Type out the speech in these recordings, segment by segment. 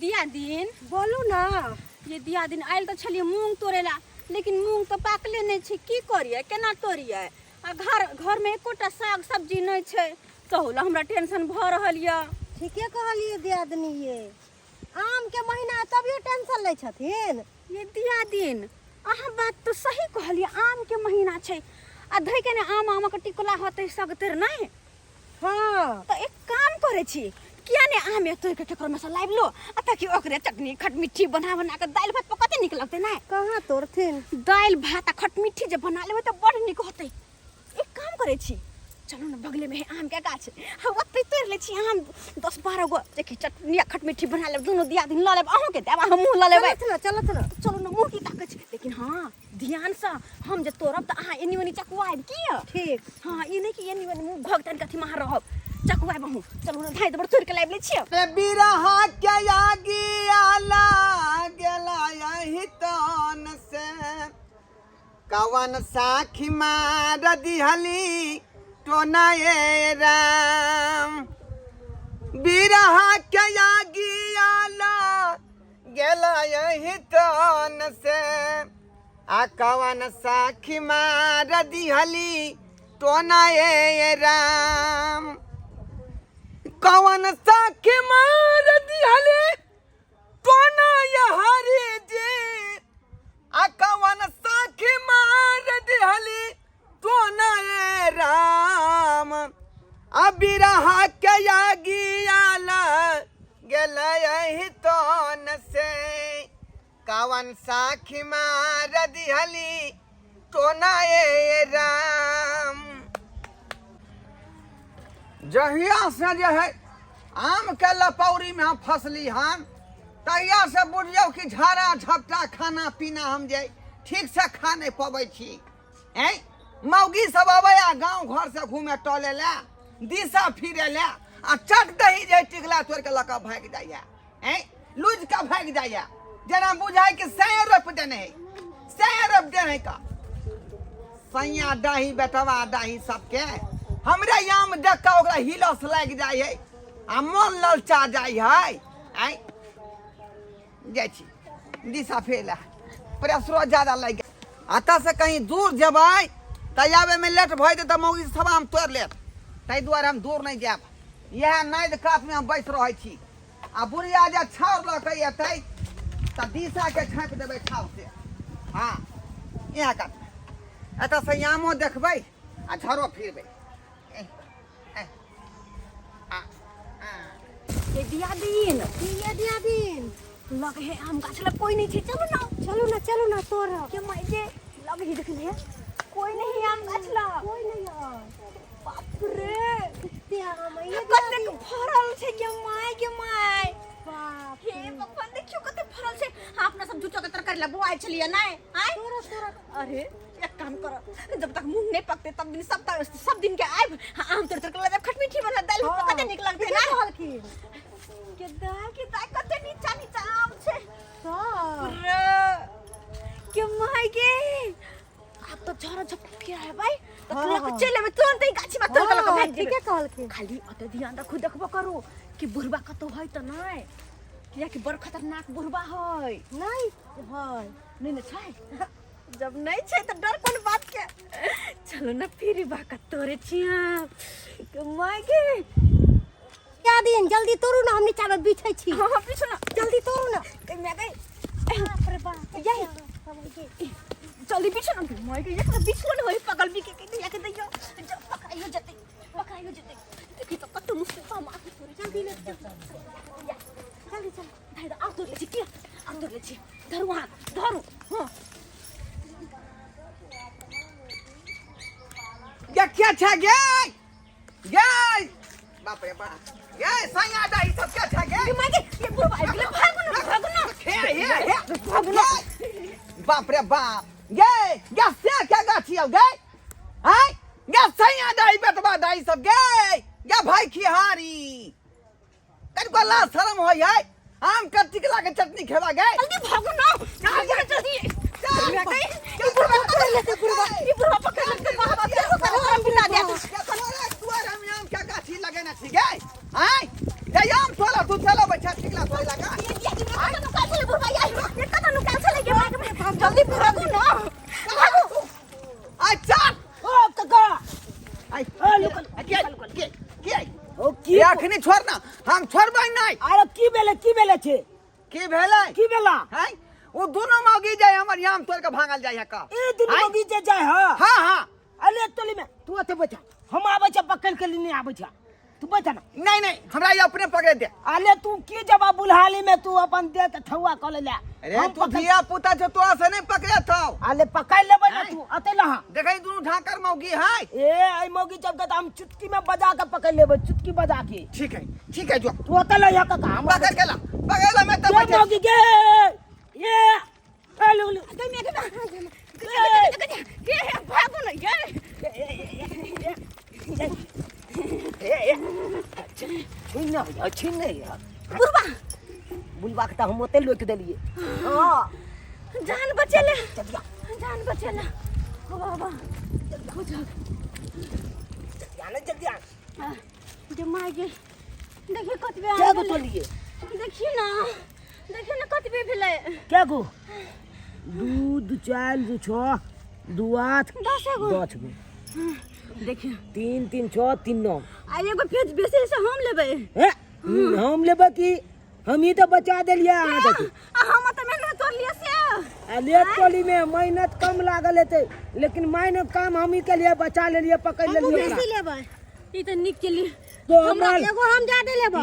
दिया दिन बोलू ना। ये दिया दिन आयल तो छलिए मूंग तोड़ेला, लेकिन मूंग तो पाकले नहीं छे, की करिए केना तोड़िए। आ घर में एकोटा साग सब्जी नहीं छे, तहुला हमरा टेंशन भ रहल य। ठीके कहलिए दियादनी, ये आम के महीना है तभियो टेंशन ले छथिन। ये दिया दिन अहाँ बात तो सही कहलिए, आम के महीना छे आ धइ के ने आम के टिकोला होते सगतर नहीं। हाँ तो एक काम करे छी, किया ने आम एक तोड़ के केकरो में से लाइब लो आ ताकि ओकरे चटनी खट मिठी बना के दाल भात पकते निक लगते ना। कहाँ तोड़थिन? दाल भात आ खट मिठी जे बना लेबे तो बड़ निक होते। एक काम करे छी, चलो ना बगले में है आम के गाछ, हम ओते तोड़ ले छी आम 10-12 गो, देखि चटनी आ खट मिठी बना लेब, दोनों दिया दिन ल लेब, अहू के देब, हम मुंह ल लेबै। चलत ना चलो ना मुंह की ताके छी, लेकिन हां ध्यान से हम जे तोड़ब त अहाँ एनी ओनी चकवाइब की। ठीक। हां ई नहीं कि एनी ओनी मुंह भगतन कथि मार रहब, चकवाइब हम। चलो ना धाइ दबर तोड़ के लाइब ले छी। रे बिरहा के आगी आला गेला यही तन से, कवन साखी मार दिहली टोना ये राम। बिरहा के आगी आला गेला यही तन से, आ कवन साखी मार दिहली टोना ये राम। कवन साखी मार दिहली टोना ये हरि जी, आ कवन साखी मार दिहली टोना ये राम। आ बिरहा के आगी आला गेला यही तन से, कवन साखी मार दिहली टोना ये राम। जहिया से जो है आम के लपौरी में हम फसली हम, तहिया से बुझियो कि झाड़ा झपटा खाना पीना हम जे ठीक से खा नहीं पबै छी। हैं मौगी सब अबै आ गाँव घर से घूमे टले ला, दिशा फिरे ला, आ चट दही जे टिकला तोड़ के लका भाग जाइया। हैं लूज का भाग जाइया, जना बुझाय कि सैर रोप देने है, सैर रोप देने का। सैया दही बेटवा दही सबके हमरे यहाँ में देख के ओकरा हिलस लग जाय है, आ मन ललचा जाय है। आई जाइ छी दिशा फेला, प्रेशरो ज्यादा लग गया। अतः से कहीं दूर जेबै तयाबे में लेट भय त मौगी सब हम तोड़ लेत, ताहि दुआरे हम दूर नहीं जाब। यह नद कात में हम बैस रहे छी, आ बुढ़िया जे छाउर ल के एतै त दिशा के छाँप देबै छाउ से। हाँ यहाँ कात एतऽ से यामो देखबै आ झरो फिरबै। ये दिया दिन ये दियादिन लगे है आम गाछ ला कोई नहीं छे, चलो ना तोड़। के माई जे लगे ही देखले कोई नहीं आम गाछ ला। कोई नहीं है। बाप रे कितने आम है ये कते दियादिन। फरल छे के माय बाप हे भगवान देखियो कते फरल छे। हां अपना सब जुचो के तरकारी ला बुआई छलिए ना। आय तोरा अरे एक काम करो, जब तक मुंह नहीं पकते तब दिन सब दिन के आइब आम तोड़ के लाइब, खट मीठी बना दाल में कते निक लगते ना। कहलखिन के दाई कते नीचा आम छे। सब रे के माय के अब तो झरा झपके है भाई, तो हाँ, तुरंत हाँ। चले में तुरंत ही गाछी में तोड़ के लगा भाग ठीके कहलखिन। खाली अते ध्यान रखो, देखबो करो कि बुढ़बा कतो है त नहीं, किया कि बड़ खतरनाक बुढ़बा है। नहीं है नहीं न छै, जब नहीं छै त डर कोन बात के। चलो ना फिर बाका तोरे छिया के माय के। दियादिन जल्दी तोड़ू ना, हम नीचा में बिछै छी। हां पीछे ना जल्दी तोड़ू ना। के मैं गई बाप रे बाप यही जल्दी पीछे ना माय के, एक बिछो न होई पगल भी के दिया के दैयो जब पकाइयो जते देखि तो कत मुश्किल हम आके तोरे जल्दी ले जल्दी चल। भाई आ तोड़ ले छी, के आ तोड़ ले छी, धरू हां धरू। हां ये क्या था ये बाप रे बाप, ये सैया दाई सब क्या था के माय के ये बुढ़बा आइ गेले, भागो ना खे ये भागना। बाप रे बाप, ये से क्या गाछी हो गए हैं, ये सैया दाई बेटवा दाई सब गए या भाई खिहारी तनिको लाज शरम हो है। आम का टिकला के चटनी खेवा गए, जल्दी भागो ना जल्दी मैं गई। ये बुढ़बा पकड़ लेते बाहर हम बिता दिया क्या गाछी लगे ना ठीक है। आय ये आम तोला तू चलो बच्चा टिकला तोड़ लगा। जल्दी भागो ना भागो अच्छा ओ काका आई के ओ की अखनी छोड़ ना हम छोड़बै नहीं अरे की बेले छे की भेलै की बेला हैं वो दोनों मौगी जाय हमर याम तोड़ के भागल जाय है का ए दिन मगी जे जाय हां हां हां अले तोली में तू अते बचा हम आबै छ पकड़ के लेने आबै छ तू बचा ना नहीं हमरा ये अपने पकड़ दे अले तू की जवाब बुल्हाली में तू अपन दे के ठौआ कर ले अरे तू धिया पुता छ तोरा से नहीं पकड़े थौ अले पकड़ लेबै ना तू अते लहा देखै दोनों ढाकर मौगी है ए आई मौगी जब के हम चुटकी में बजा के पकड़ लेबै चुटकी बजा के ठीक है जो तू अते लहा काका हम पकड़ के ला मैं तो ये मौगी के ये हेलो के भागो ना ये छीन यार बुढ़वा बुलवा के हम ओते लोक देलिए हां जान बचेले चलिया जान बचेला ओ बाबा हो जा जल्दी आ जे मागे देखिए कतबे क्या आ को तोलिए देखिए ना कतबे भेले क्या को दूध चाल जो छो दुआत 10 गो 10 गो देखिए 3 3 6 3 9 आ एगो फेज बेसी से हम लेबै ए हम लेबा की हम ही तो बचा देलिए आ देखो आ हम त मेहनत कर लिए से अले टोली में मेहनत कम लागल हेते लेकिन मेहनत काम हम ही के लिए बचा लेलिए पकड़ लेलिए बेसी लेबै ई त निक के लिए तो हमरा एगो हम जादे लेबै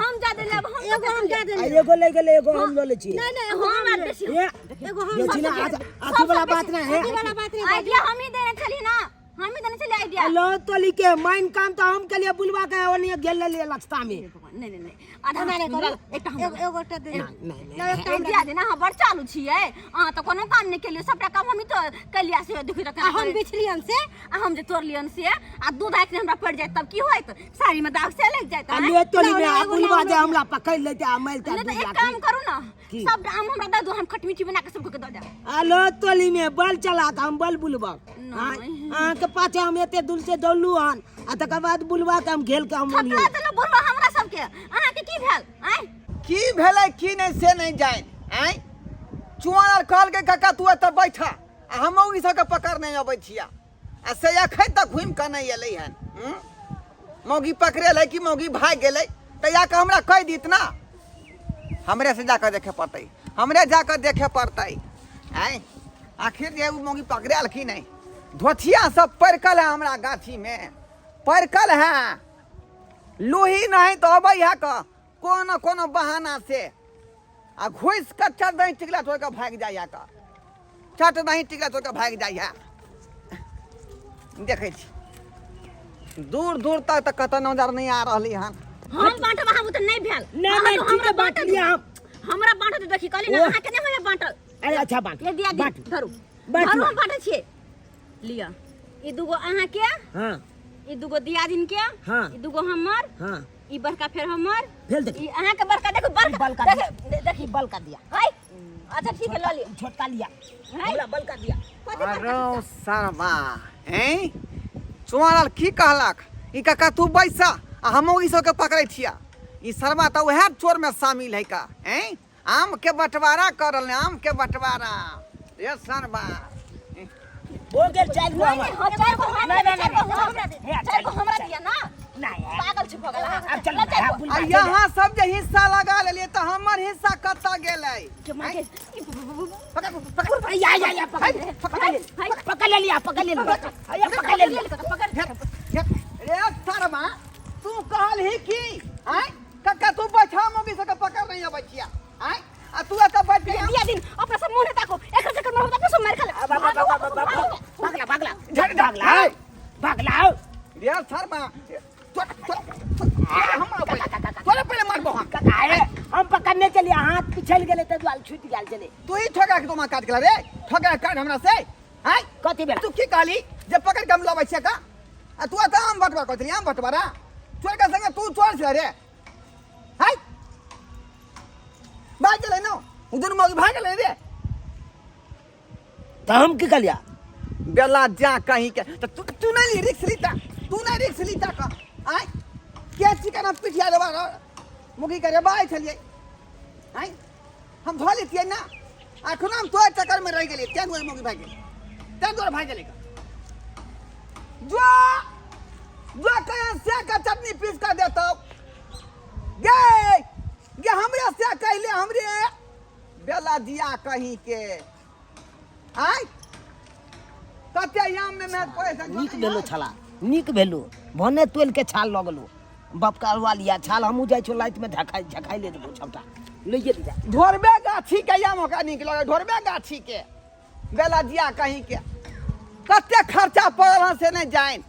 हम ज्यादा लेब हम एगो हम जादे लेबै एगो ले गेले एगो हम ले छी नहीं हम आर बेसी ये एगो हम ये छी ना आती वाला बात ना है वाला बात नहीं आइडिया हम ही देने चली ना हम ही देने चली आइडिया हेलो टोली के मेन काम तो हम के लिए बुलवा के ओने गेल ले लक्षता में नहीं आधा हमारे करो एकटा हम एगो टा दे आइडिया देना हम बड़ चालू छिए आ त कोनो काम नहीं केलिए सबटा काम हम ही तो कलिया से देखि रखा हम बिछलियन से हम जे तोड़लियन से आ दूध आके हमरा पड़ जाए तब की होइत साड़ी में दाग से लग जाए अले टोली में बुलवा दे हमरा पकड़ लेते आ मैल ता नहीं तो एक काम करू ना सब आम हमरा दे दो हम खटमीठी बना के सबको के दे दे हेलो टोली में बल चला के हम बल बुलवा हां के पाछे हम एते दूर से दौड़लू हन आ तकर बाद बुलवा के हम घेल के हम थपड़ा देलो बुढ़वा हमरा सबके अहाँ के की भेल आय की भेलै की नहीं से नहीं जाए आय चुआर कहल के काका तू एत बैठा आ हम ई सब के पकड़ नहीं अबै छिया आ से अखै तक घुम के नहीं एलै हन मौगी पकड़े ले कि मौगी भाग गेलै त या के हमरा कह दीत ना हमरे से जाकर देखे पड़तै हमरे जाकर देखे पड़तै आय आखिर जे उ मौगी पकड़ल कि नहीं धोथिया सब परकल है हमरा गाछी में परकल है लोही नहीं तो अबै है का कोनो बहाना से आ घुस के चट नहीं टिकला तो भाग जाइया का चट नहीं टिकला तो भाग जाइया देखे छी दूर तक कत नजर नहीं आ रही हन हम बांटब हम त नहीं भेल नहीं ठीक है बांट लिया हम हमरा बांट देखि कहली ना अहाँ के नहीं होय बांटल अरे अच्छा बांट ये दिया बांट धरू बांट धरू हम बांटे छिए लिया ई दुगो अहाँ के हां ई दुगो दियादिन के हां ई दुगो हमर हां ई बड़का फेर हमर फेल देखी ई अहाँ के बड़का देखो बड़का देखी बल का दिया हाय अच्छा ठीक है ल लियो छोटका लिया हाय हमरा बल का दिया अरे शर्मा हैं चुआरल की कहलक ई काका तू बैसा आ हमो ई सब के पकड़ै छिया ई शर्मा त वह चोर में शामिल है का हैं आम के बंटवारा करल आम के बंटवारा ये शर्मा हो गेल चाल को नहीं हो चार को हमरा दिया ना नहीं पागल छी भगल अब चल आ यहाँ सब जे हिस्सा लगा लेलिए तो हमर हिस्सा कत्ता गेलै के मागे या पकड़ ले लिया पकड़ ले लिया रे शर्मा तू कहल ही की आय काका तू बैठा मोगी से पकड़ नहीं अबै छिया आय आ तू एत बैठ दिया दिन अपना सब मुंह ताको एक चक्कर में होता सब मार खा ले भागला रे शर्मा तोरे पहले मारबो हम पकड़ने के लिए हाथ पिछल गेले त द्वाल छूट गेल चले तू ही ठोका के तुमा काट गेला रे ठोका काट हमरा से हाय कथि बेला तू की कहली जे पकड़ के हम लबै छिया का आ तू त आम बटवा कहतली आम बटवारा चोर के संगे तू चोर छ रे हाय भाग गेलै न उधर मौज भाग गेलै रे त हम की कलिया बेला जा कहीं के तू नहीं रिक्स लीता का आय के चिकन पिठिया देबा मुगी करे बाय छलिए आय हम धो लेतिए ना अखनो हम तोरे चक्कर में रह गेली तें दुआरे मौगी भाग गेली तें दुआरे भाग गेली जो जो कहे से का चटनी पीस कर देतो गे हमरे से कहले हमरे बेला दिया कहीं के आय कते याम में मैं पैसा नीक भेलो छला नीक भेलो भने तोल के छाल लगलो बाप का अरवा लिया छाल हमू जाय छो लाइट में झखाई ले देबो सबटा ले गेल जा ढोरबे गाछी के याम का निक लगे ढोरबे गाछी के बेला दिया कहीं के कते खर्चा पड़ल से नहीं जाइन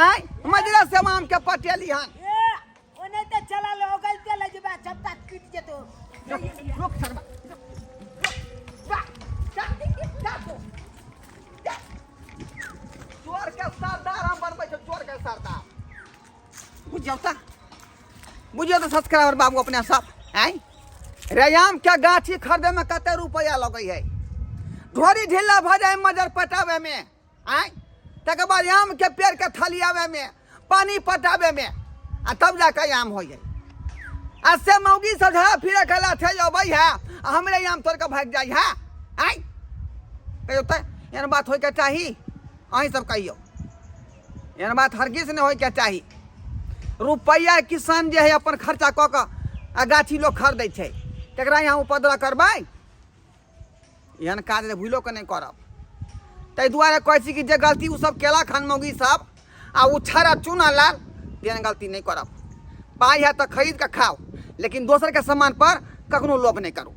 आय मजरा से आम के पटेली हन ओने ते चला लो गल ते ले जबा सबटा किट जेतो रुक सरबा चोर के सरदार हम बनबै छ चोर के सरदार बुझियो तो सब्सक्राइबर बाबू अपने सब आय रयाम के गाछी खरीदे में कते रुपया लगे है ढोरी ढीला भ जाए मजर पटावे में आय तकर बाद आम के पेड़ के थलियावे में पानी पटावे में आ तब जाके आम हो जाए आ से मौगी सझा फिरे खला थे अबै है हमरे आम तोड़ के भाग जाए है आय कहियो त एहन बात होय के चाही अहीं सब कहियो एहन बात हरगिज नहीं होय के चाही रुपया किसान जे है अपन खर्चा कऽ के आ गाछी लोग खरीदै छै तकरा यहाँ उपद्रव करबै एहन काज भूलो के नहीं करब ताहि दुआरे कहै छी कि जे गलती उ सब केलक हन मौगी सब आ उ छाड़ा चूना लाल तेहन गलती नहीं करब पाई है तो खरीद के खाओ लेकिन दोसर के सामान पर कखनो लोभ नहीं करू